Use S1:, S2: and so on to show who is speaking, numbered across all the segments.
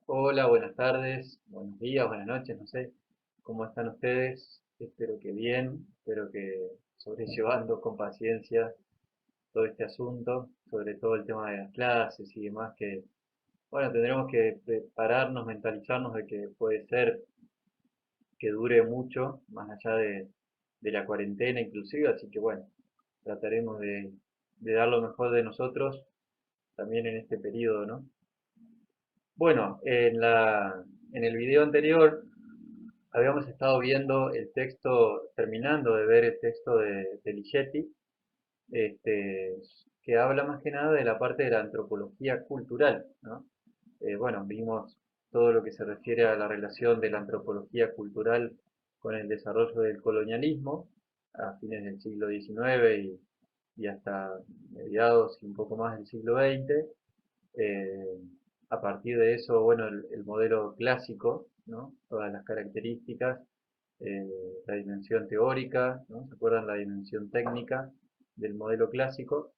S1: Hola, buenas tardes, buenos días, buenas noches, no sé cómo están ustedes. Espero que bien, espero que sobrellevando con paciencia todo este asunto, sobre todo el tema de las clases y demás, que bueno, tendremos que prepararnos, mentalizarnos de que puede ser que dure mucho, más allá de la cuarentena inclusive, así que bueno, trataremos de dar lo mejor de nosotros también en este periodo, ¿no? Bueno, en el video anterior habíamos estado viendo el texto, terminando de ver el texto de Ligeti, este, que habla más que nada de la parte de la antropología cultural, ¿no? Bueno, vimos todo lo que se refiere a la relación de la antropología cultural con el desarrollo del colonialismo a fines del siglo XIX y hasta mediados y un poco más del siglo XX. Eh, a partir de eso, bueno, el modelo clásico, ¿no? Todas las características, eh, la dimensión teórica, ¿no? ¿Se acuerdan la dimensión técnica del modelo clásico?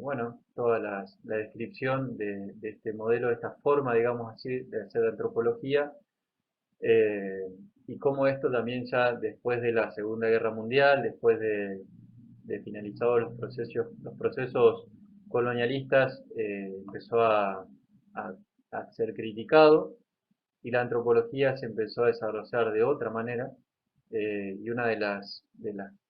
S1: Bueno, la descripción de este modelo, de esta forma, digamos así, de hacer antropología, eh, y cómo esto también ya después de la Segunda Guerra Mundial, después de finalizados los procesos colonialistas, empezó a ser criticado y la antropología se empezó a desarrollar de otra manera. Y una de las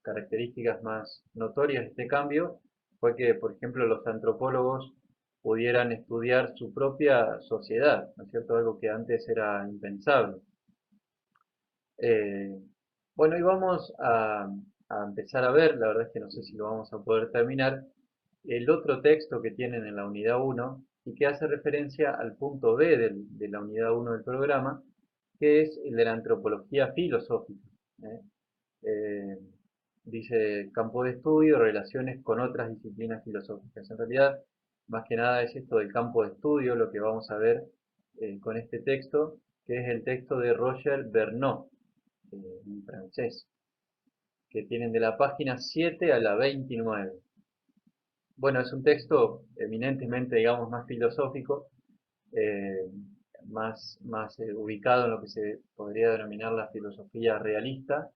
S1: características más notorias de este cambio fue que, por ejemplo, los antropólogos pudieran estudiar su propia sociedad, ¿no es cierto? Algo que antes era impensable. Eh, bueno, y vamos a empezar a ver, la verdad es que no sé si lo vamos a poder terminar, el otro texto que tienen en la unidad uno y que hace referencia al punto B de la unidad uno del programa, que es el de la antropología filosófica. ¿eh? Eh, Dice campo de estudio, relaciones con otras disciplinas filosóficas. En realidad, más que nada es esto del campo de estudio lo que vamos a ver con este texto, que es el texto de Roger Bernot, en francés, que tienen de la página 7 a la 29. Bueno, es un texto eminentemente, digamos, más filosófico, eh, más ubicado en lo que se podría denominar la filosofía realista,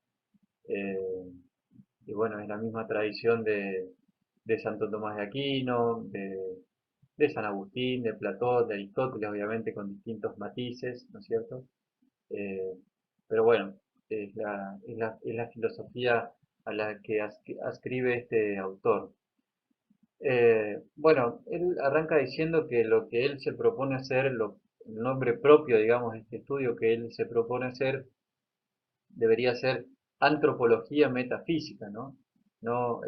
S1: eh, y bueno, es la misma tradición de Santo Tomás de Aquino, de San Agustín, de Platón, de Aristóteles, obviamente con distintos matices, ¿no es cierto? Eh, pero bueno, es la filosofía a la que ascribe este autor. Bueno, él arranca diciendo que lo que él se propone hacer, el nombre propio, digamos, de este estudio que él se propone hacer, debería ser antropología metafísica, ¿no? No,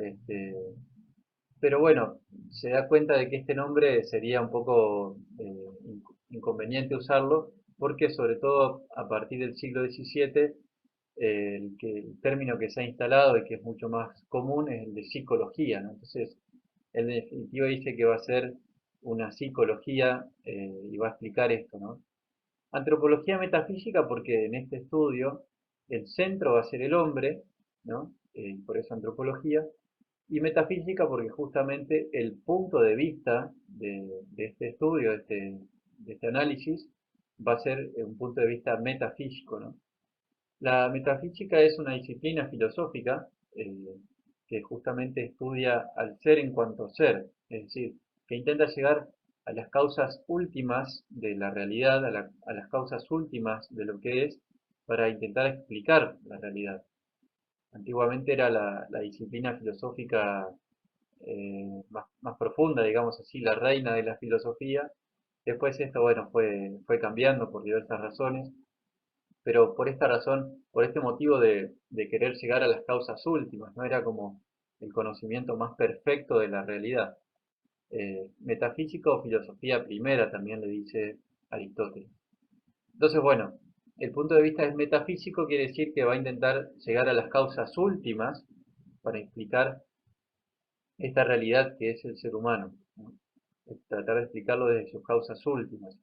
S1: pero bueno, se da cuenta de que este nombre sería un poco inconveniente usarlo, porque sobre todo a partir del siglo XVII, el término que se ha instalado y que es mucho más común es el de psicología, ¿no? Entonces, él en definitiva dice que va a ser una psicología y va a explicar esto, ¿no? Antropología metafísica porque en este estudio el centro va a ser el hombre, ¿no? Por eso antropología, y metafísica porque justamente el punto de vista de este estudio, de este análisis, va a ser un punto de vista metafísico, ¿no? La metafísica es una disciplina filosófica que justamente estudia al ser en cuanto ser, es decir, que intenta llegar a las causas últimas de la realidad, a las causas últimas de lo que es, para intentar explicar la realidad. Antiguamente era la disciplina filosófica más profunda, digamos así, la reina de la filosofía. Después esto, bueno, fue cambiando por diversas razones, pero por esta razón, por este motivo de querer llegar a las causas últimas, no era como el conocimiento más perfecto de la realidad. Metafísica o filosofía primera también le dice Aristóteles. Entonces, bueno, el punto de vista es metafísico, quiere decir que va a intentar llegar a las causas últimas para explicar esta realidad que es el ser humano, ¿no? Tratar de explicarlo desde sus causas últimas.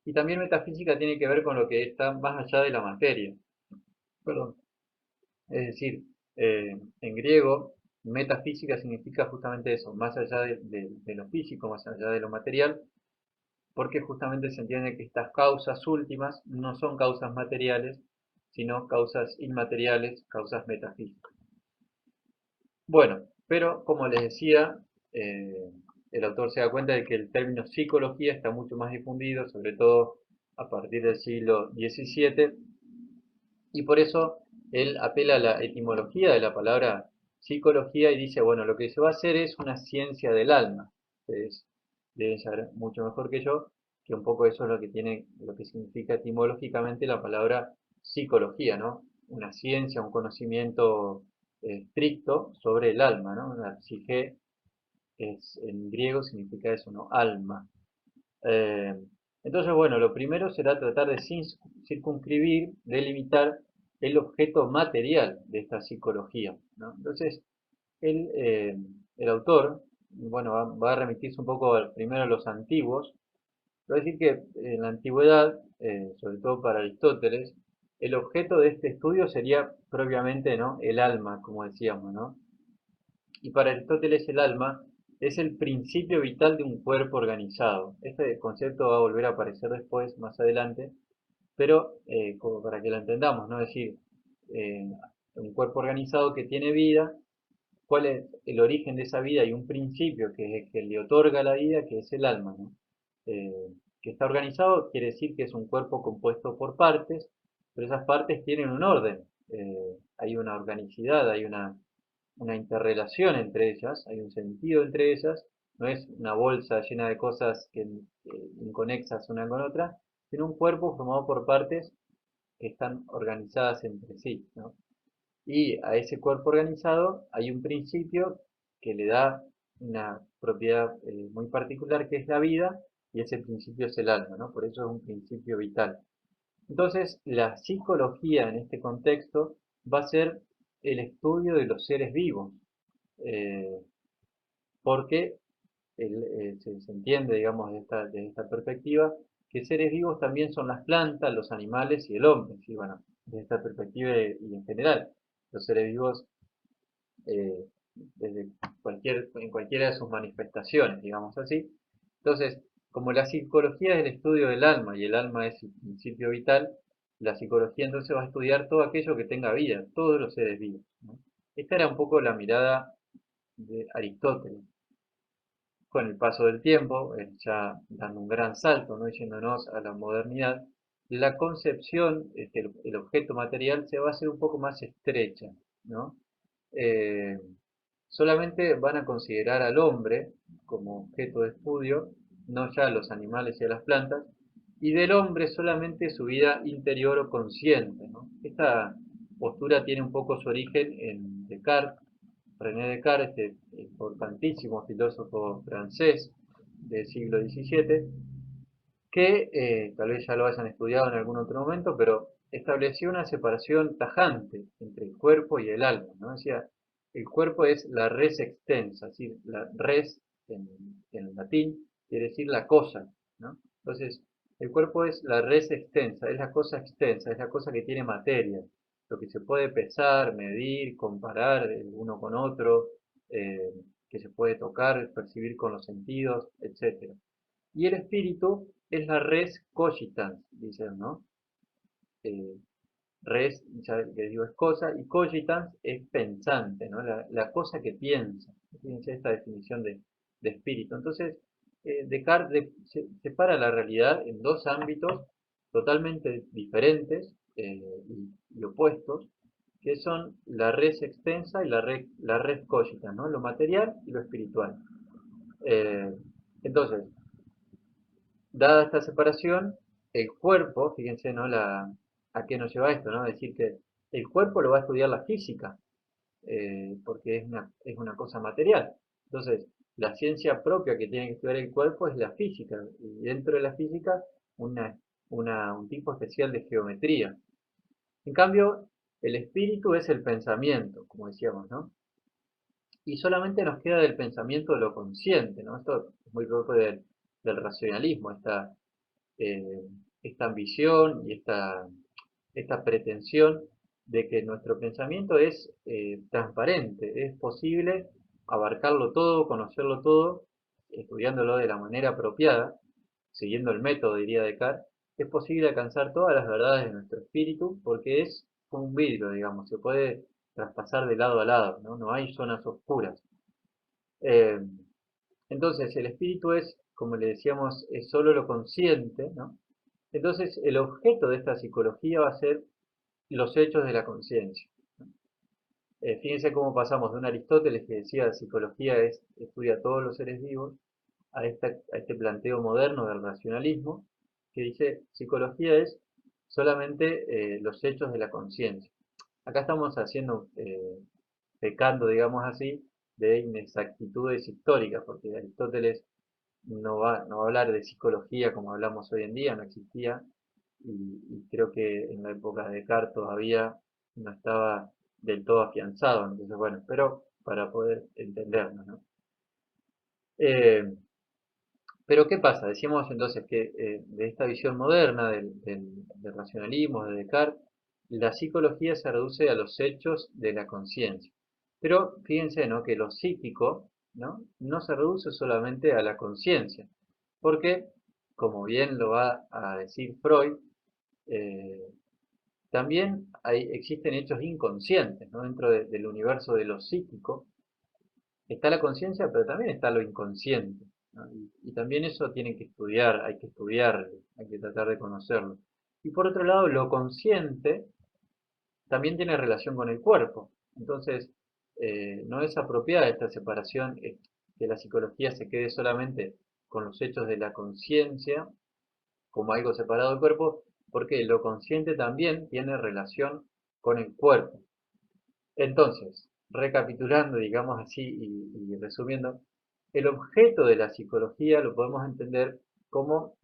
S1: Y también metafísica tiene que ver con lo que está más allá de la materia. Perdón. Es decir, en griego, metafísica significa justamente eso, más allá de lo físico, más allá de lo material. porque justamente se entiende que estas causas últimas no son causas materiales, sino causas inmateriales, causas metafísicas. Bueno, pero como les decía, el autor se da cuenta de que el término psicología está mucho más difundido, sobre todo a partir del siglo XVII, y por eso él apela a la etimología de la palabra psicología y dice, bueno, lo que se va a hacer es una ciencia del alma. Ustedes deben saber mucho mejor que yo que un poco eso es lo que tiene, lo que significa etimológicamente la palabra psicología, ¿no? Una ciencia, un conocimiento estricto sobre el alma, ¿no? La psique en griego significa eso, ¿no? Alma. Eh, entonces, bueno, lo primero será tratar de circunscribir, delimitar el objeto material de esta psicología, ¿no? Entonces, el, eh, el autor, bueno, va a remitirse un poco primero a los antiguos. Va a decir que en la antigüedad, sobre todo para Aristóteles, el objeto de este estudio sería propiamente, ¿no?, el alma, como decíamos, ¿no? Y para Aristóteles el alma es el principio vital de un cuerpo organizado. Este concepto va a volver a aparecer después, más adelante, pero como para que lo entendamos, ¿no? Es decir, eh, un cuerpo organizado que tiene vida, ¿cuál es el origen de esa vida? Y un principio que es el que le otorga la vida, que es el alma, ¿no? Eh, que está organizado quiere decir que es un cuerpo compuesto por partes, pero esas partes tienen un orden, hay una organicidad, hay una interrelación entre ellas, hay un sentido entre ellas, no es una bolsa llena de cosas inconexas una con otra, sino un cuerpo formado por partes que están organizadas entre sí, ¿no? Y a ese cuerpo organizado hay un principio que le da una propiedad muy particular que es la vida, y ese principio es el alma, ¿no? Por eso es un principio vital. Entonces, la psicología en este contexto va a ser el estudio de los seres vivos, eh, porque se entiende, digamos, de esta perspectiva, que seres vivos también son las plantas, los animales y el hombre. ¿Sí? Bueno, desde esta perspectiva y en general, los seres vivos, eh, desde en cualquiera de sus manifestaciones, digamos así. Entonces, como la psicología es el estudio del alma y el alma es el principio vital, la psicología entonces va a estudiar todo aquello que tenga vida, todos los seres vivos, ¿no? Esta era un poco la mirada de Aristóteles. Con el paso del tiempo, ya dando un gran salto, ¿no?, yéndonos a la modernidad, la concepción, el objeto material se va a hacer un poco más estrecha, ¿no? Eh, Solamente van a considerar al hombre como objeto de estudio, no ya a los animales y a las plantas, y del hombre solamente su vida interior o consciente, ¿no? Esta postura tiene un poco su origen en Descartes, René Descartes, este importantísimo filósofo francés del siglo XVII, que tal vez ya lo hayan estudiado en algún otro momento, pero estableció una separación tajante entre el cuerpo y el alma, ¿no? Decía, el cuerpo es la res extensa, es decir, la res en latín quiere decir la cosa, ¿no? Entonces, el cuerpo es la res extensa, es la cosa extensa, es la cosa que tiene materia, lo que se puede pesar, medir, comparar el uno con otro, eh, que se puede tocar, percibir con los sentidos, etcétera. Y el espíritu es la res cogitans, dicen, ¿no? Eh, res, ya les digo, es cosa, y cogitans es pensante, ¿no? La cosa que piensa. Fíjense esta definición de espíritu. Entonces, Descartes separa la realidad en dos ámbitos totalmente diferentes y opuestos, que son la res extensa y la res cogitans, ¿no? Lo material y lo espiritual. Eh, entonces, dada esta separación, el cuerpo, fíjense, ¿no?, a qué nos lleva esto, ¿no? Decir que el cuerpo lo va a estudiar la física, porque es una cosa material. Entonces, la ciencia propia que tiene que estudiar el cuerpo es la física, y dentro de la física una, un tipo especial de geometría. En cambio, el espíritu es el pensamiento, como decíamos, ¿no? Y solamente nos queda del pensamiento de lo consciente, ¿no? Esto es muy propio del racionalismo, eh, esta ambición y esta pretensión de que nuestro pensamiento es transparente, es posible abarcarlo todo, conocerlo todo, estudiándolo de la manera apropiada, siguiendo el método, diría Descartes, es posible alcanzar todas las verdades de nuestro espíritu porque es como un vidrio, digamos, se puede traspasar de lado a lado, ¿no? No hay zonas oscuras. Eh, entonces, el espíritu es, como le decíamos, es solo lo consciente, ¿no? Entonces, el objeto de esta psicología va a ser los hechos de la conciencia. Fíjense cómo pasamos de un Aristóteles que decía psicología estudia todos los seres vivos a este planteo moderno del racionalismo que dice psicología es solamente los hechos de la conciencia. Acá estamos haciendo, pecando, digamos así, de inexactitudes históricas, porque Aristóteles no va a hablar de psicología como hablamos hoy en día, no existía, y creo que en la época de Descartes todavía no estaba del todo afianzado, entonces bueno, pero para poder entendernos, ¿no? Eh, pero ¿qué pasa? Decíamos entonces que de esta visión moderna del racionalismo, de Descartes, la psicología se reduce a los hechos de la conciencia. Pero fíjense, ¿no? Que lo psíquico, ¿no? No se reduce solamente a la conciencia, porque, como bien lo va a decir Freud, eh, también existen hechos inconscientes, ¿no? Dentro del universo de lo psíquico está la conciencia, pero también está lo inconsciente, ¿no? Y también eso tiene que estudiar, hay que estudiarlo, hay que tratar de conocerlo. Y por otro lado, lo consciente también tiene relación con el cuerpo. Entonces, no es apropiada esta separación, que la psicología se quede solamente con los hechos de la conciencia como algo separado del cuerpo, porque lo consciente también tiene relación con el cuerpo. Entonces, recapitulando, digamos así, y resumiendo, el objeto de la psicología lo podemos entender como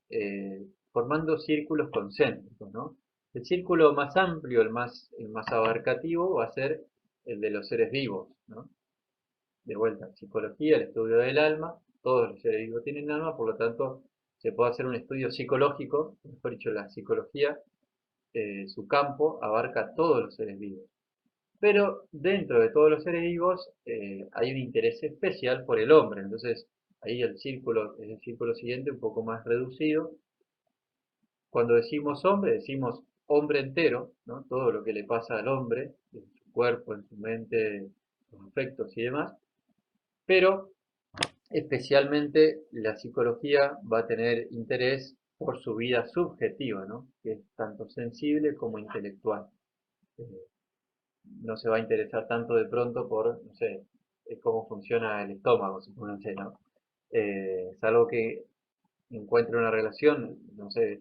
S1: formando círculos concéntricos, ¿no? El círculo más amplio, el más abarcativo, va a ser el de los seres vivos, ¿no? De vuelta, psicología, el estudio del alma, todos los seres vivos tienen alma, por lo tanto, se puede hacer un estudio psicológico, mejor dicho, la psicología, su campo abarca todos los seres vivos. Pero dentro de todos los seres vivos hay un interés especial por el hombre. Entonces, ahí el círculo es el círculo siguiente, un poco más reducido. Cuando decimos hombre, decimos hombre entero, ¿no? Todo lo que le pasa al hombre, en su cuerpo, en su mente, sus afectos y demás. Pero especialmente la psicología va a tener interés por su vida subjetiva, ¿no? Que es tanto sensible como intelectual. Eh, no se va a interesar tanto de pronto por, no sé, cómo funciona el estómago, supónganse, ¿no? Es algo que encuentre una relación, no sé,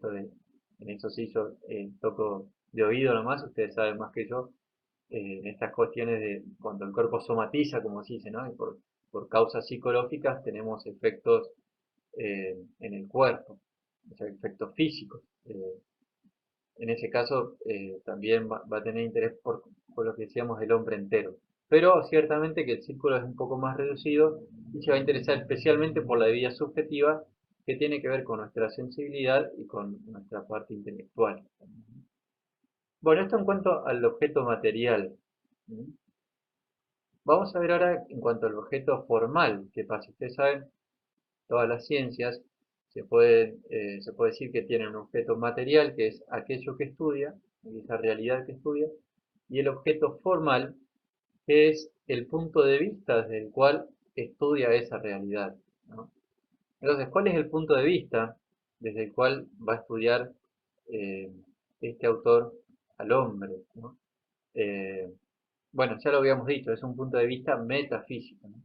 S1: en eso sí yo toco de oído nomás, ustedes saben más que yo, en estas cuestiones de cuando el cuerpo somatiza, como se dice, ¿no? Y por causas psicológicas tenemos efectos en el cuerpo, o sea, efectos físicos. En ese caso también va a tener interés por lo que decíamos el hombre entero. Pero ciertamente que el círculo es un poco más reducido y se va a interesar especialmente por la vida subjetiva que tiene que ver con nuestra sensibilidad y con nuestra parte intelectual. Bueno, esto en cuanto al objeto material. Vamos a ver ahora en cuanto al objeto formal, que pasa. Ustedes saben, todas las ciencias se puede decir que tienen un objeto material, que es aquello que estudia, esa realidad que estudia, y el objeto formal, que es el punto de vista desde el cual estudia esa realidad, ¿no? Entonces, ¿cuál es el punto de vista desde el cual va a estudiar eh, este autor al hombre, ¿no? Eh, bueno, ya lo habíamos dicho, es un punto de vista metafísico, ¿no?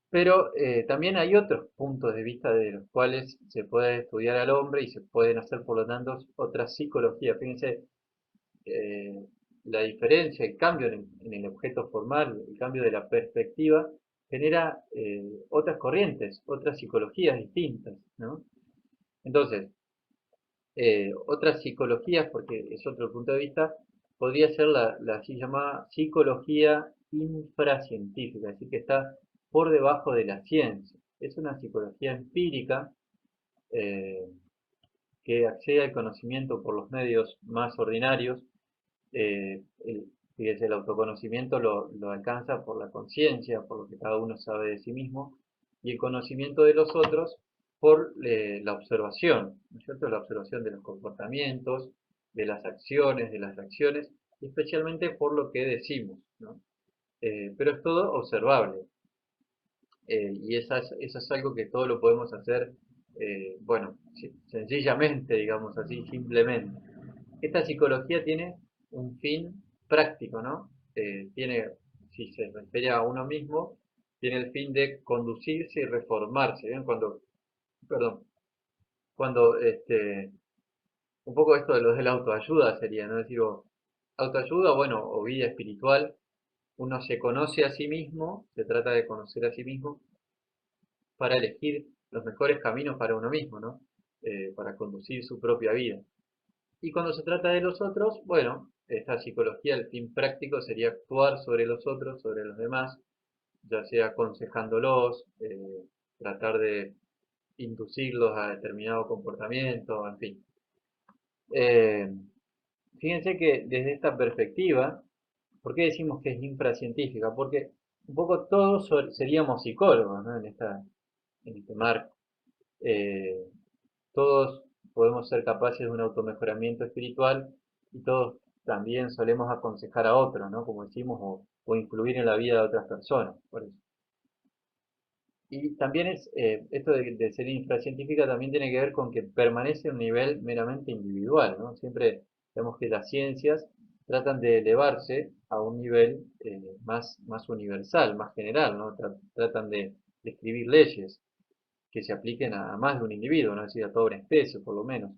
S1: Pero también hay otros puntos de vista de los cuales se puede estudiar al hombre y se pueden hacer, por lo tanto, otras psicologías. Fíjense, eh, la diferencia, el cambio en el objeto formal, el cambio de la perspectiva, genera otras corrientes, otras psicologías distintas, ¿no? Entonces, otras psicologías, porque es otro punto de vista, podría ser la así llamada psicología infracientífica, es decir, que está por debajo de la ciencia. Es una psicología empírica eh, que accede al conocimiento por los medios más ordinarios. Fíjese, el autoconocimiento lo alcanza por la conciencia, por lo que cada uno sabe de sí mismo, y el conocimiento de los otros por la observación, ¿no es cierto? La observación de los comportamientos, de las acciones, de las reacciones, y especialmente por lo que decimos, ¿no? Pero es todo observable. Y eso es algo que todo lo podemos hacer, bueno, sencillamente, digamos así, simplemente. Esta psicología tiene un fin práctico, ¿no? Tiene, si se refiere a uno mismo, tiene el fin de conducirse y reformarse. ¿Ven? Perdón, cuando, un poco esto de los de la autoayuda sería, ¿no? Digo, autoayuda, bueno, o vida espiritual, uno se conoce a sí mismo, se trata de conocer a sí mismo para elegir los mejores caminos para uno mismo, ¿no? Para conducir su propia vida. Y cuando se trata de los otros, bueno, esta psicología, el fin práctico sería actuar sobre los otros, sobre los demás, ya sea aconsejándolos, tratar de inducirlos a determinado comportamiento, en fin. Eh, Fíjense que desde esta perspectiva, ¿por qué decimos que es infracientífica? Porque un poco todos seríamos psicólogos, ¿no? En este marco. Eh, Todos podemos ser capaces de un automejoramiento espiritual y todos también solemos aconsejar a otros, ¿no? Como decimos, o influir en la vida de otras personas. Por eso. Y también esto de ser infracientífica también tiene que ver con que permanece a un nivel meramente individual, ¿no? Siempre vemos que las ciencias tratan de elevarse a un nivel más universal, más general, ¿no? Tratan de escribir leyes que se apliquen a más de un individuo, ¿no? Es decir, a toda una especie, por lo menos.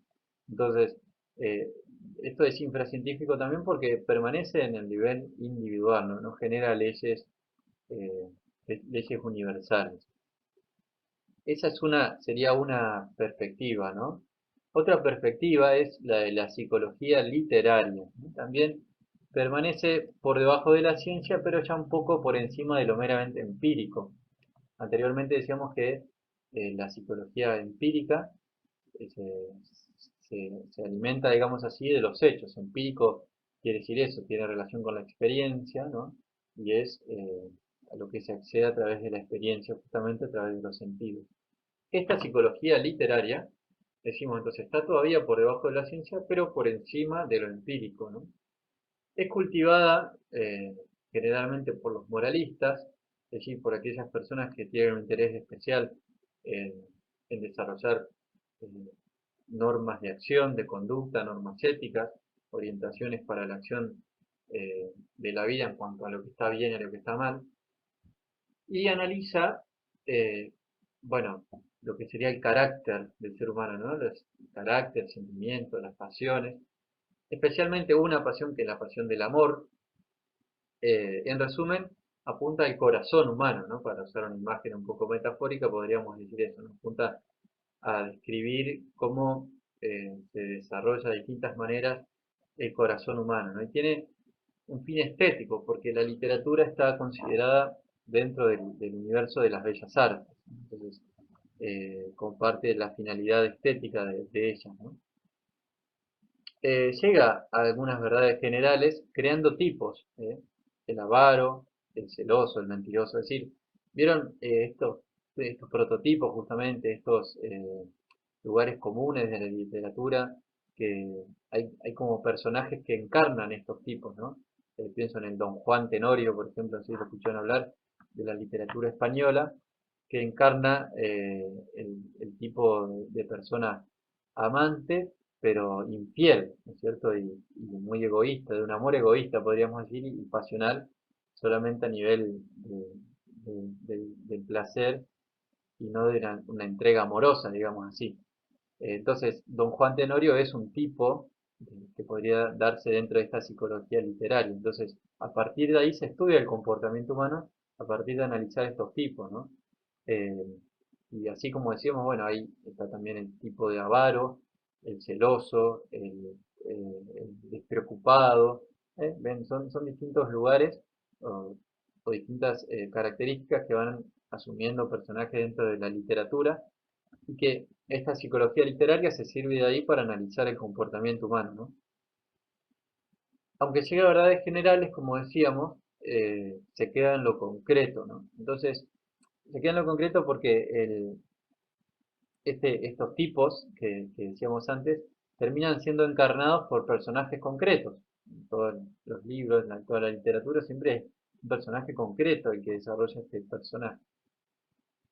S1: Entonces, eh, esto es infracientífico también porque permanece en el nivel individual, ¿no? No genera eh, leyes universales. Esa sería una perspectiva, ¿no? Otra perspectiva es la de la psicología literaria, ¿no? También permanece por debajo de la ciencia, pero ya un poco por encima de lo meramente empírico. Anteriormente decíamos que la psicología empírica eh, se, se alimenta, digamos así, de los hechos. Empírico quiere decir eso, tiene relación con la experiencia, ¿no? Y es a lo que se accede a través de la experiencia, justamente a través de los sentidos. Esta psicología literaria, decimos entonces, está todavía por debajo de la ciencia, pero por encima de lo empírico, ¿no? Es cultivada generalmente por los moralistas, es decir, por aquellas personas que tienen un interés especial en, en desarrollar eh, normas de acción, de conducta, normas éticas, orientaciones para la acción de la vida en cuanto a lo que está bien y a lo que está mal, y analiza, eh, bueno, lo que sería el carácter del ser humano, ¿no? El carácter, sentimientos, las pasiones, especialmente una pasión que es la pasión del amor. En resumen, apunta al corazón humano, ¿no? Para usar una imagen un poco metafórica, podríamos decir eso, ¿no? Apunta a describir cómo se desarrolla de distintas maneras el corazón humano, ¿no? Y tiene un fin estético, porque la literatura está considerada dentro del universo de las bellas artes, ¿no? Entonces, comparte la finalidad estética de ellas, ¿no? Llega a algunas verdades generales creando tipos, el avaro, el celoso, el mentiroso, es decir, ¿vieron estos prototipos justamente, estos lugares comunes de la literatura, que hay como personajes que encarnan estos tipos, ¿no? Pienso en el Don Juan Tenorio, por ejemplo, si lo escucharon hablar, de la literatura española, que encarna el tipo de persona amante, pero infiel, ¿no es cierto? Y muy egoísta, de un amor egoísta, podríamos decir, y pasional, solamente a nivel del placer y no de una entrega amorosa, digamos así. Entonces, don Juan Tenorio es un tipo que podría darse dentro de esta psicología literaria. Entonces, a partir de ahí se estudia el comportamiento humano, a partir de analizar estos tipos, ¿no? Eh, y así como decíamos, bueno, ahí está también el tipo de avaro, el celoso, el despreocupado. ¿Ven? Son distintos lugares o distintas características que van asumiendo personajes dentro de la literatura y que esta psicología literaria se sirve de ahí para analizar el comportamiento humano, ¿no? Aunque llega a verdades generales, como decíamos, se queda en lo concreto, ¿no? Entonces, se queda en lo concreto porque estos tipos que decíamos antes terminan siendo encarnados por personajes concretos. En todos los libros, en toda la literatura, siempre es un personaje concreto el que desarrolla este personaje.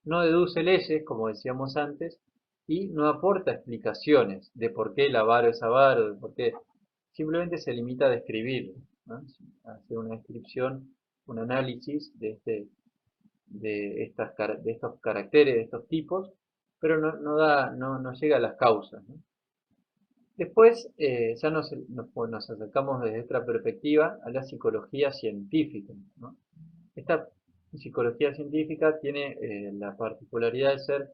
S1: No deduce leyes, como decíamos antes, y no aporta explicaciones de por qué el avaro es avaro, de por qué. Simplemente se limita a describirlo, ¿no? A hacer una descripción, un análisis de estos caracteres, de estos tipos, pero no llega a las causas, ¿no? Después ya nos acercamos desde otra perspectiva a la psicología científica, ¿no? Esta psicología científica tiene la particularidad de ser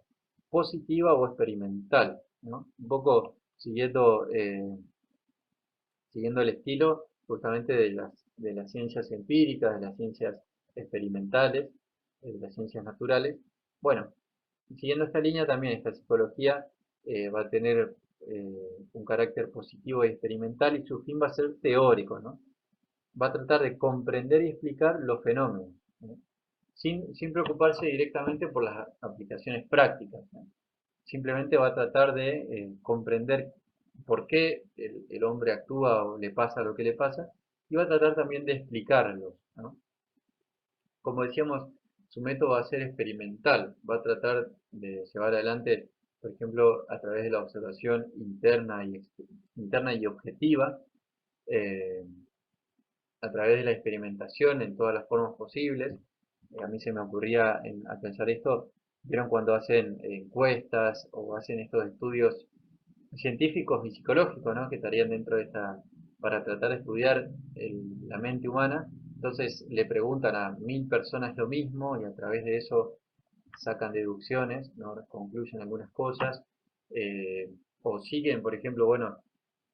S1: positiva o experimental, ¿no? Un poco siguiendo el estilo justamente de las ciencias empíricas, de las ciencias experimentales, de las ciencias naturales. Bueno, siguiendo esta línea también esta psicología va a tener un carácter positivo y experimental y su fin va a ser teórico, ¿no? Va a tratar de comprender y explicar los fenómenos, ¿no? Sin preocuparse directamente por las aplicaciones prácticas, ¿no? Simplemente va a tratar de comprender por qué el hombre actúa o le pasa lo que le pasa y va a tratar también de explicarlo, ¿no? Como decíamos, su método va a ser experimental, va a tratar de llevar adelante, por ejemplo, a través de la observación interna y objetiva, eh, a través de la experimentación en todas las formas posibles. A mí se me ocurría a pensar esto, vieron cuando hacen encuestas o hacen estos estudios científicos y psicológicos, ¿no? Que estarían dentro de esta, para tratar de estudiar la mente humana. Entonces le preguntan a 1000 personas lo mismo y a través de eso sacan deducciones, ¿no? Concluyen algunas cosas, eh, o siguen, por ejemplo, bueno,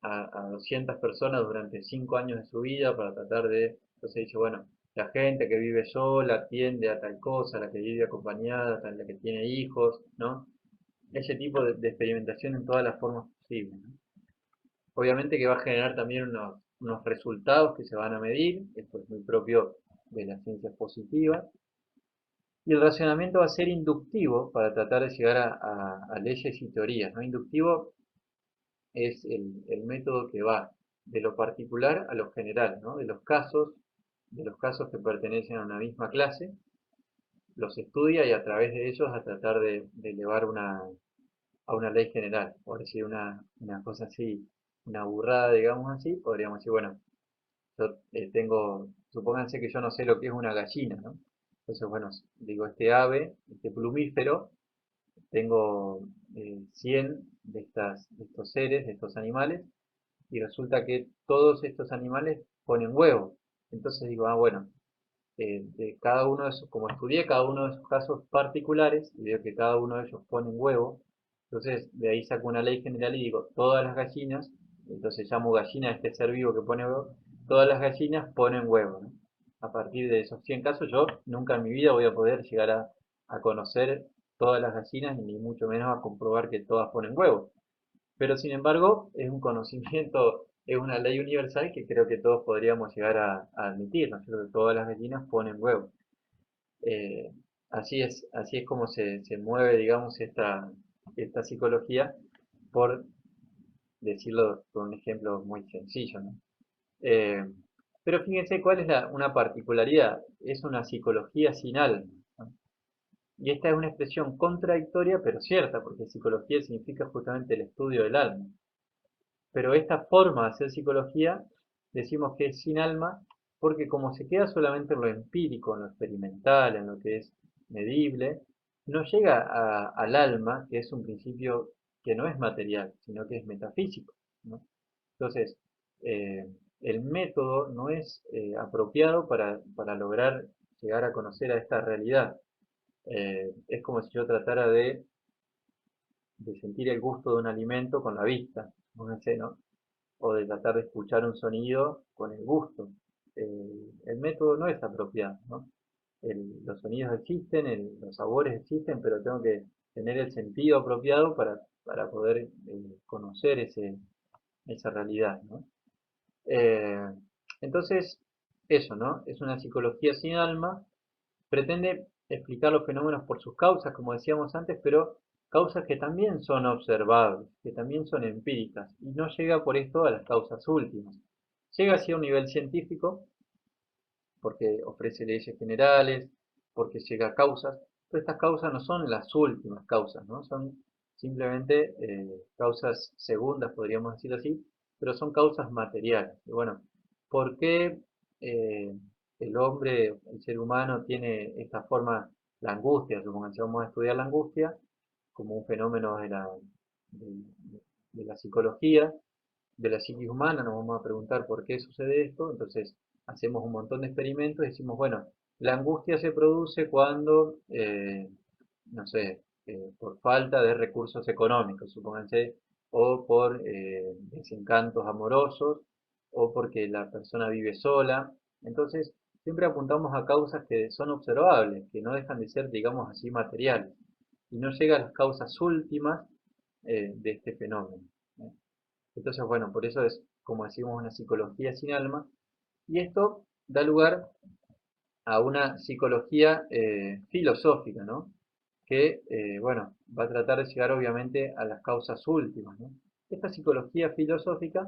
S1: a 200 personas durante 5 años de su vida para tratar de, entonces dice, bueno, la gente que vive sola tiende a tal cosa, la que vive acompañada, la que tiene hijos, ¿no? Ese tipo de experimentación en todas las formas posibles, ¿no? Obviamente que va a generar también unos resultados que se van a medir, esto es muy propio de las ciencias positivas, y el razonamiento va a ser inductivo para tratar de llegar a leyes y teorías, ¿no? Inductivo es el método que va de lo particular a lo general, ¿no? De los casos que pertenecen a una misma clase, los estudia y a través de ellos a tratar de elevar a una ley general, por decir una cosa así, una burrada, digamos así, podríamos decir, bueno, yo supónganse que yo no sé lo que es una gallina, ¿no? Entonces, bueno, digo, este ave, este plumífero, tengo 100 de estos seres, de estos animales, y resulta que todos estos animales ponen huevos. Entonces digo, ah, bueno, de cada uno de esos, como estudié cada uno de esos casos particulares y veo que cada uno de ellos pone un huevo, entonces de ahí saco una ley general y digo, todas las gallinas, entonces llamo gallina a este ser vivo que pone huevo, todas las gallinas ponen huevo, ¿no? A partir de esos 100 casos yo nunca en mi vida voy a poder llegar a conocer todas las gallinas ni mucho menos a comprobar que todas ponen huevo. Pero sin embargo, es un conocimiento, es una ley universal que creo que todos podríamos llegar a admitir, ¿no es cierto? Que todas las gallinas ponen huevos. Eh, así es como se mueve, digamos, esta psicología, por decirlo con un ejemplo muy sencillo, ¿no? Eh, pero fíjense cuál es una particularidad, es una psicología sin alma, ¿no? Y esta es una expresión contradictoria, pero cierta, porque psicología significa justamente el estudio del alma. Pero esta forma de hacer psicología decimos que es sin alma porque como se queda solamente en lo empírico, en lo experimental, en lo que es medible, no llega al alma, que es un principio que no es material, sino que es metafísico, ¿no? Entonces, eh, el método no es apropiado para lograr llegar a conocer a esta realidad. Es como si yo tratara de sentir el gusto de un alimento con la vista, no sé, ¿no? O de tratar de escuchar un sonido con el gusto. El método no es apropiado, ¿no? Los sonidos existen, los sabores existen, pero tengo que tener el sentido apropiado para poder conocer esa realidad, ¿no? Eh, entonces, eso, ¿no? Es una psicología sin alma, pretende explicar los fenómenos por sus causas, como decíamos antes, pero causas que también son observables, que también son empíricas, y no llega por esto a las causas últimas. Llega así a un nivel científico, porque ofrece leyes generales, porque llega a causas, pero estas causas no son las últimas causas, ¿no? Son simplemente causas segundas, podríamos decir así, pero son causas materiales. Y bueno, ¿por qué el hombre, el ser humano, tiene esta forma, la angustia? Supongamos que vamos a estudiar la angustia como un fenómeno de- de la psicología, de la psiquis humana, nos vamos a preguntar por qué sucede esto, entonces hacemos un montón de experimentos y decimos, bueno, la angustia se produce cuando, no sé, por falta de recursos económicos, supónganse, o por desencantos amorosos, o porque la persona vive sola. Entonces, siempre apuntamos a causas que son observables, que no dejan de ser, digamos así, materiales, y no llega a las causas últimas de este fenómeno. ¿Eh? Entonces, bueno, por eso es, como decimos, una psicología sin alma. Y esto da lugar a una psicología filosófica, ¿no? Que, bueno, va a tratar de llegar obviamente a las causas últimas, ¿no? Esta psicología filosófica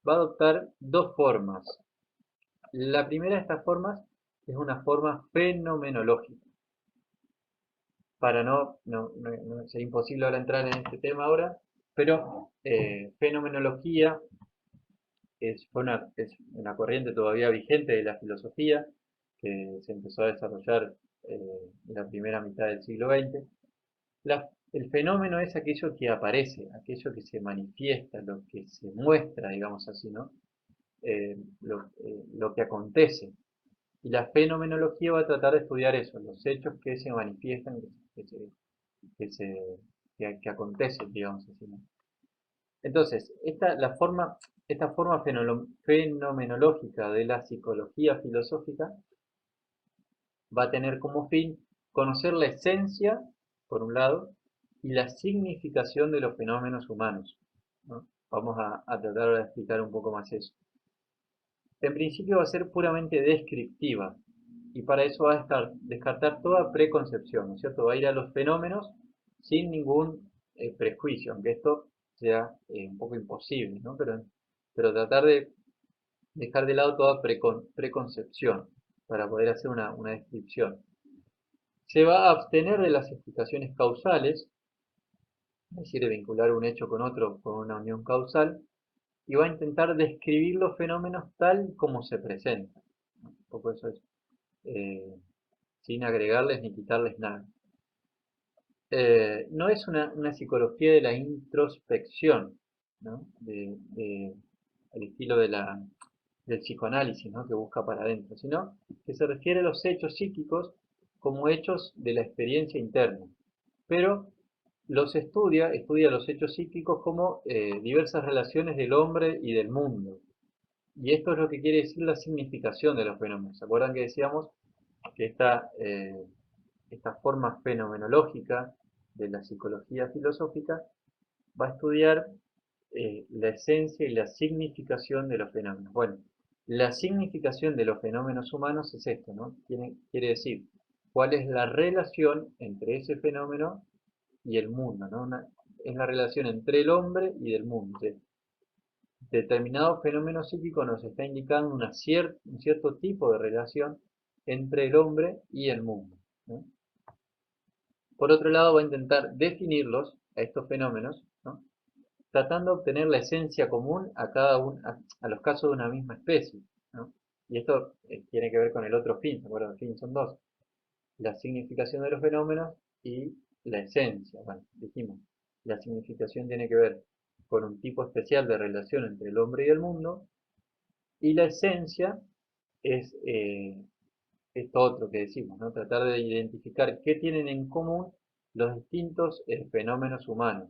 S1: va a adoptar dos formas. La primera de estas formas es una forma fenomenológica. Para sería imposible ahora entrar en este tema ahora, pero fenomenología es una corriente todavía vigente de la filosofía que se empezó a desarrollar en la primera mitad del siglo XX. El fenómeno es aquello que aparece, aquello que se manifiesta, lo que se muestra, digamos así, ¿no? Lo que acontece. Y la fenomenología va a tratar de estudiar eso, los hechos que se manifiestan, que, se, que, se, que acontecen, digamos así, ¿no? Entonces, esta forma fenomenológica de la psicología filosófica va a tener como fin conocer la esencia, por un lado, y la significación de los fenómenos humanos, ¿no? Vamos a tratar ahora de explicar un poco más eso. En principio va a ser puramente descriptiva, y para eso va a descartar toda preconcepción, ¿no es cierto? Va a ir a los fenómenos sin ningún prejuicio, aunque esto sea un poco imposible, ¿no? Pero tratar de dejar de lado toda preconcepción para poder hacer una descripción. Se va a abstener de las explicaciones causales, es decir, de vincular un hecho con otro con una unión causal, y va a intentar describir los fenómenos tal como se presentan, ¿no? Un poco eso es, eh, sin agregarles ni quitarles nada. No es una psicología de la introspección, ¿no? Al estilo del psicoanálisis, ¿no? Que busca para adentro, sino que se refiere a los hechos psíquicos como hechos de la experiencia interna. Pero estudia los hechos psíquicos como diversas relaciones del hombre y del mundo. Y esto es lo que quiere decir la significación de los fenómenos. ¿Se acuerdan que decíamos que esta forma fenomenológica de la psicología filosófica va a estudiar la esencia y la significación de los fenómenos? Bueno, la significación de los fenómenos humanos es esto, ¿no? Quiere decir, ¿cuál es la relación entre ese fenómeno y el mundo, ¿no? Es la relación entre el hombre y el mundo. ¿Sí? Determinado fenómeno psíquico nos está indicando un cierto tipo de relación entre el hombre y el mundo, ¿no? Por otro lado, va a intentar definirlos, a estos fenómenos, ¿no? Tratando de obtener la esencia común a los casos de una misma especie, ¿no? Y esto tiene que ver con el otro fin, ¿se acuerdan? El fin son dos: la significación de los fenómenos y la esencia. Bueno, dijimos, la significación tiene que ver con un tipo especial de relación entre el hombre y el mundo, y la esencia es esto otro que decimos, ¿no? Tratar de identificar qué tienen en común los distintos fenómenos humanos.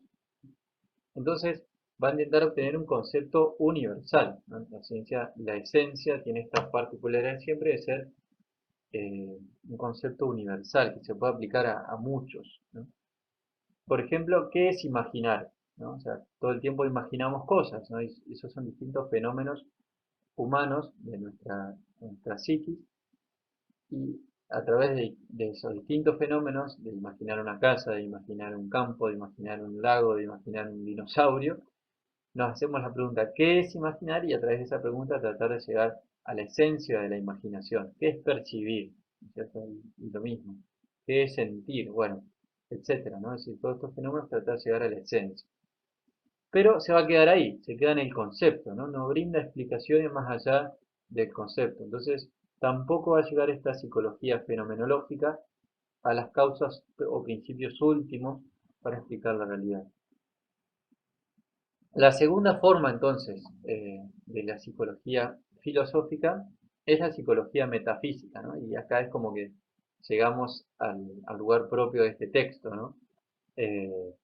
S1: Entonces, va a intentar obtener un concepto universal, ¿no? La ciencia, la esencia tiene esta particularidad siempre de ser un concepto universal que se puede aplicar a muchos, ¿no? Por ejemplo, ¿qué es imaginar? ¿No? O sea, todo el tiempo imaginamos cosas, ¿no? Y esos son distintos fenómenos humanos de nuestra psiquis. Y a través de esos distintos fenómenos, de imaginar una casa, de imaginar un campo, de imaginar un lago, de imaginar un dinosaurio, nos hacemos la pregunta, ¿qué es imaginar? Y a través de esa pregunta tratar de llegar a la esencia de la imaginación. ¿Qué es percibir? ¿No es cierto? Y lo mismo. ¿Qué es sentir? Bueno, etcétera, ¿no? Es decir, todos estos fenómenos tratar de llegar a la esencia. Pero se va a quedar ahí, se queda en el concepto, ¿no? No brinda explicaciones más allá del concepto. Entonces, tampoco va a llegar esta psicología fenomenológica a las causas o principios últimos para explicar la realidad. La segunda forma, entonces, de la psicología filosófica es la psicología metafísica, ¿no? Y acá es como que llegamos al lugar propio de este texto, ¿no? Eh,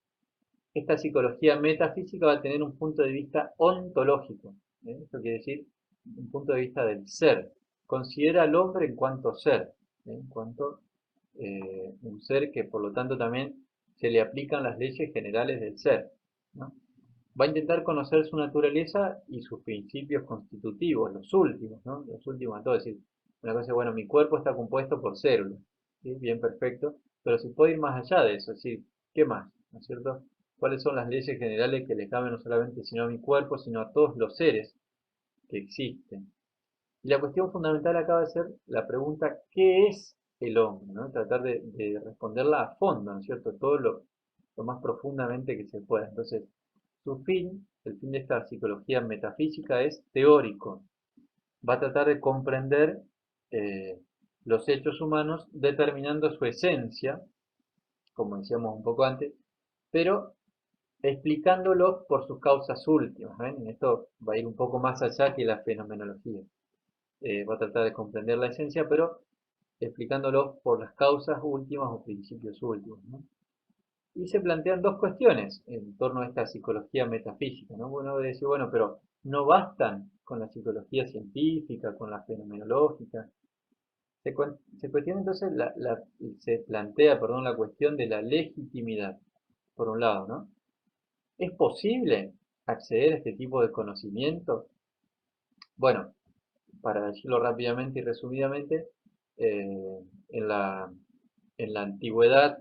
S1: Esta psicología metafísica va a tener un punto de vista ontológico. Esto quiere decir un punto de vista del ser. Considera al hombre en cuanto ser, en cuanto un ser que por lo tanto también se le aplican las leyes generales del ser, ¿no? Va a intentar conocer su naturaleza y sus principios constitutivos, los últimos, ¿no? Los últimos de todo. Es decir, una cosa es, bueno, mi cuerpo está compuesto por células, ¿sí? Bien, perfecto, pero se puede ir más allá de eso, es decir, ¿qué más? ¿No es cierto? ¿Cuáles son las leyes generales que le caben no solamente sino a mi cuerpo, sino a todos los seres que existen? Y la cuestión fundamental acaba de ser la pregunta, ¿qué es el hombre? ¿No? Tratar de responderla a fondo, ¿no es cierto? Todo lo más profundamente que se pueda. Entonces, su fin, el fin de esta psicología metafísica es teórico. Va a tratar de comprender eh, los hechos humanos determinando su esencia, como decíamos un poco antes, pero explicándolos por sus causas últimas. ¿Ven? Esto va a ir un poco más allá que la fenomenología. Va a tratar de comprender la esencia, pero explicándolos por las causas últimas o principios últimos, ¿no? Y se plantean dos cuestiones en torno a esta psicología metafísica, ¿no? Uno debe decir, bueno, pero no bastan con la psicología científica, con la fenomenológica. Se cuestiona entonces, se plantea, perdón, la cuestión de la legitimidad, por un lado, ¿no? ¿Es posible acceder a este tipo de conocimiento? Bueno, para decirlo rápidamente y resumidamente, eh, en la antigüedad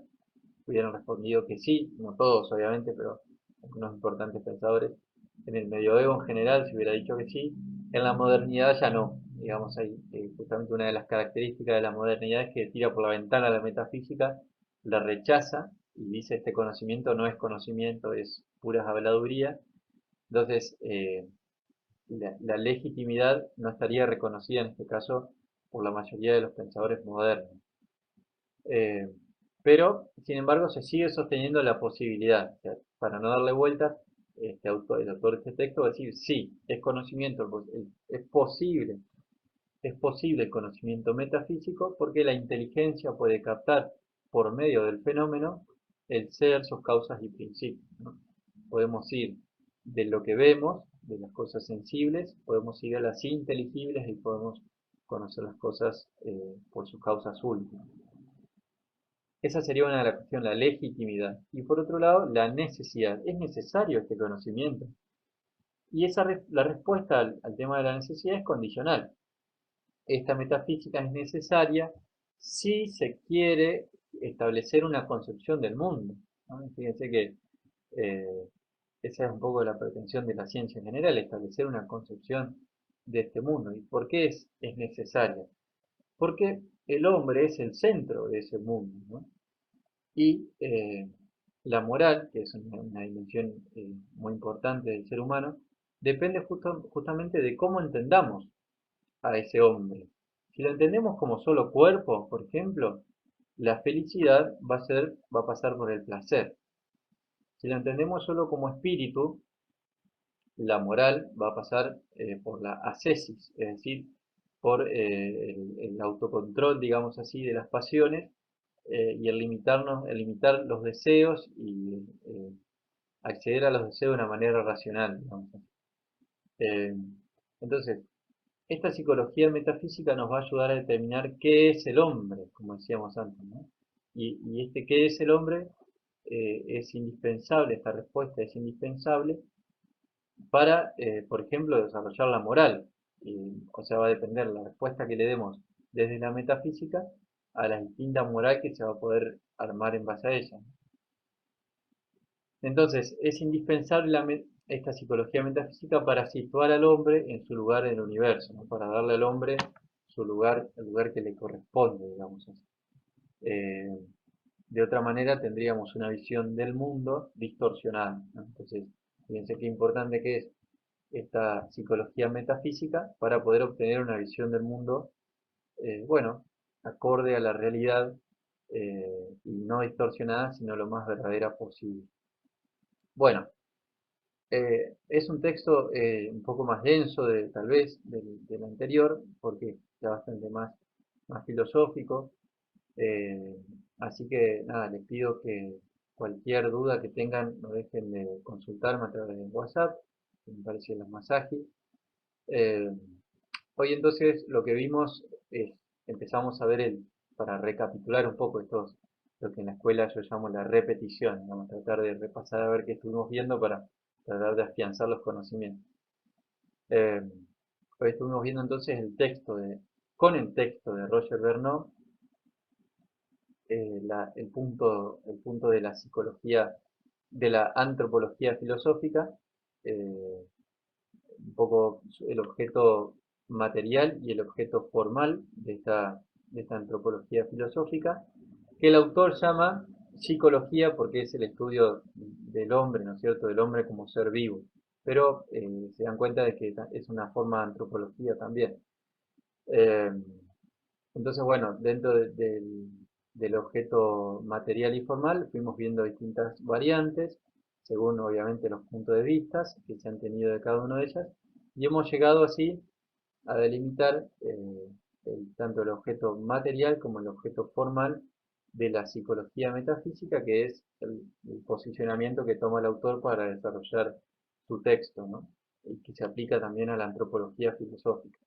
S1: hubieran respondido que sí, no todos obviamente, pero algunos importantes pensadores. En el medioevo en general se hubiera dicho que sí, en la modernidad ya no. Digamos, ahí, justamente una de las características de la modernidad es que tira por la ventana la metafísica, la rechaza y dice este conocimiento no es conocimiento, es pura habladuría. Entonces, la legitimidad no estaría reconocida en este caso por la mayoría de los pensadores modernos. Eh, pero, sin embargo, se sigue sosteniendo la posibilidad, o sea, para no darle vueltas, el autor de este texto va a decir, sí, es conocimiento, es posible el conocimiento metafísico porque la inteligencia puede captar por medio del fenómeno el ser, sus causas y principios, ¿no? Podemos ir de lo que vemos, de las cosas sensibles, podemos ir a las inteligibles y podemos conocer las cosas por sus causas últimas. Esa sería una de las cuestiones, la legitimidad. Y por otro lado, la necesidad. ¿Es necesario este conocimiento? Y la respuesta al tema de la necesidad es condicional. Esta metafísica es necesaria si se quiere establecer una concepción del mundo, ¿no? Fíjense que eh, esa es un poco la pretensión de la ciencia en general, establecer una concepción de este mundo. ¿Y por qué es necesaria? Porque el hombre es el centro de ese mundo, ¿no? Y la moral, que es una dimensión muy importante del ser humano, depende justamente de cómo entendamos a ese hombre. Si lo entendemos como solo cuerpo, por ejemplo, la felicidad va a pasar por el placer. Si lo entendemos solo como espíritu, la moral va a pasar por la ascesis, es decir, por el autocontrol, digamos así, de las pasiones y el limitar los deseos y acceder a los deseos de una manera racional, digamos. Eh, entonces, esta psicología metafísica nos va a ayudar a determinar qué es el hombre, como decíamos antes, ¿no? Y este qué es el hombre es indispensable, esta respuesta es indispensable para, por ejemplo, desarrollar la moral. O sea, va a depender la respuesta que le demos desde la metafísica, a la distinta moral que se va a poder armar en base a ella. Entonces, es indispensable esta psicología metafísica para situar al hombre en su lugar en el universo, ¿no? Para darle al hombre su lugar, el lugar que le corresponde, digamos así. Eh, de otra manera tendríamos una visión del mundo distorsionada, ¿no? Entonces, fíjense qué importante que es esta psicología metafísica para poder obtener una visión del mundo, bueno, acorde a la realidad, y no distorsionada, sino lo más verdadera posible. Bueno, es un texto un poco más denso, tal vez, del anterior, porque está bastante más filosófico. eh, Así que nada, les pido que cualquier duda que tengan no dejen de consultarme a través de WhatsApp, que me parece lo más ágil. Eh, Hoy entonces lo que vimos es, empezamos a ver para recapitular un poco lo que en la escuela yo llamo la repetición. Vamos a tratar de repasar a ver qué estuvimos viendo para tratar de afianzar los conocimientos. Eh, Hoy estuvimos viendo entonces con el texto de Roger Bernard, el punto de la psicología, de la antropología filosófica, eh, un poco el objeto material y el objeto formal de esta antropología filosófica, que el autor llama psicología porque es el estudio del hombre, ¿no es cierto?, del hombre como ser vivo. Pero se dan cuenta de que es una forma de antropología también. Eh, entonces, bueno, del objeto material y formal fuimos viendo distintas variantes, según obviamente los puntos de vista que se han tenido de cada una de ellas, y hemos llegado así a delimitar tanto el objeto material como el objeto formal de la psicología metafísica, que es el posicionamiento que toma el autor para desarrollar su texto, ¿no? Y que se aplica también a la antropología filosófica.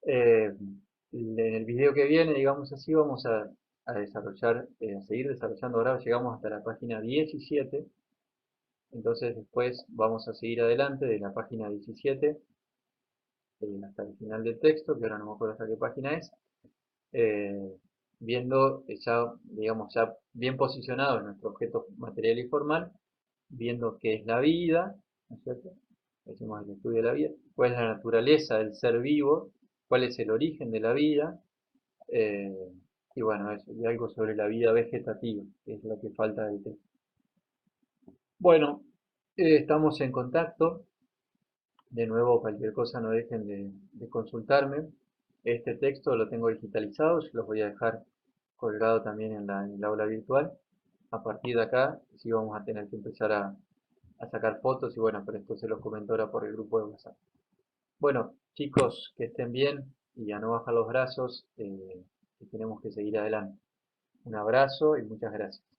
S1: En el video que viene, digamos así, vamos a desarrollar, a seguir desarrollando. Ahora llegamos hasta la página 17, entonces después vamos a seguir adelante de la página 17 hasta el final del texto, que ahora no me acuerdo hasta qué página es, eh, viendo ya, digamos, ya bien posicionado en nuestro objeto material y formal, viendo qué es la vida, ¿no es cierto? Decimos el estudio de la vida, cuál es la naturaleza del ser vivo, cuál es el origen de la vida, eh, y bueno, eso, y algo sobre la vida vegetativa, que es lo que falta del texto. Bueno, estamos en contacto. De nuevo, cualquier cosa no dejen de consultarme. Este texto lo tengo digitalizado, yo los voy a dejar colgado también en el aula virtual. A partir de acá, sí vamos a tener que empezar a sacar fotos y bueno, pero esto se lo comento ahora por el grupo de WhatsApp. Bueno, chicos, que estén bien y a no bajar los brazos, que tenemos que seguir adelante. Un abrazo y muchas gracias.